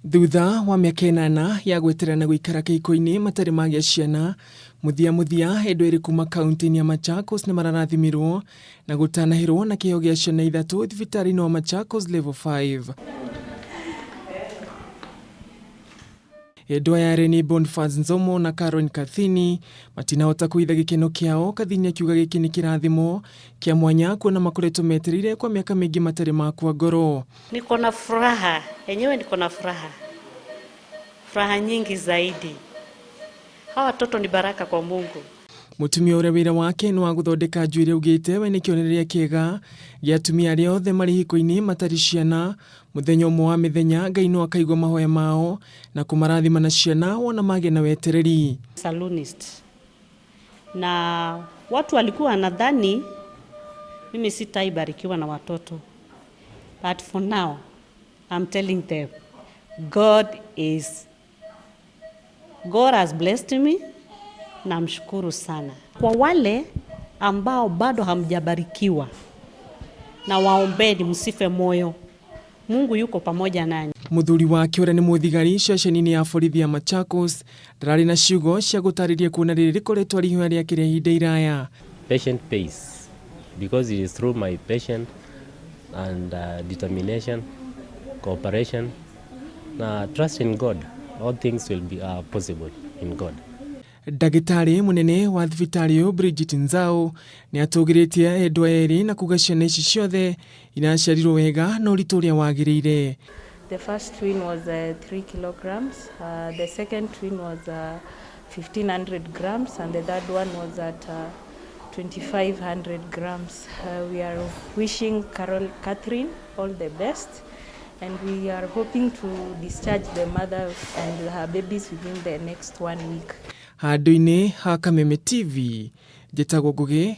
Thutha wa miaka 8 ya gweterera na guikara kihiko-ini matari magĩa ciana, muthia Endwa iri kuma kaunti-ini ya Machakos ni mararathimirwo na gutanahirwo na kiheo gĩa ciana ithatu thibitari-ini wa Machakos level 5. Endwa yari ni Boniface Nzomo na Caroline Kathini matanahota kuhitha gikeno kiao. Kathini akiuga giki ni kirathimo kia mwanya kuona makoretwo meterire kwa miaka mingi matari makua ngoro. Niko na furaha, enyewe niko na furaha nyingi zaidi. Hawa watoto ni baraka kwa Mungu. Mutumia uria wira wake ni wa guthondeka njuire ugite we ni kionereria kiega gia atumia aria othe mari hiko-ini matari ciana. Muthenya umwe wa mithenya Ngai no akaigua mahoya mao na kumarathima na ciana wona mage na wetereri. Salonist. Na watu walikuwa wanadhani mimi sitaibarikiwa na watoto. But for now, I'm telling them, God has blessed me. Namshukuru sana. Kwa wale ambao bado hamjabarikiwa, na waombeni msife moyo. Mungu yuko pamoja nanyi. Muthuri wake uria ni muthigari ceceni-ini ya borithi ya Machakos ndarari na ciugo cia gutariria kuona riri rikoretwo ari ihoya riake ria ihinda iraya. Patient pays because it is through my patient and determination, cooperation, trust in God. All things will be possible in God. Ndagĩtarĩ munene wa thibitari Boniface Nzomo ni atũgĩrĩtie Endwa eri na kuga ciana ici ciothe iraciarirwo wega na ũritũ ũrĩa wagĩrĩire. The first twin was 3 kilograms, the second twin was 1500 grams, and the third one was at 2500 grams. We are wishing Caroline Kathini all the best, and we are hoping to discharge the mother and her babies within the next 1 week. Handũ-inĩ ha Kameme TV, njĩtagwo Ngugi.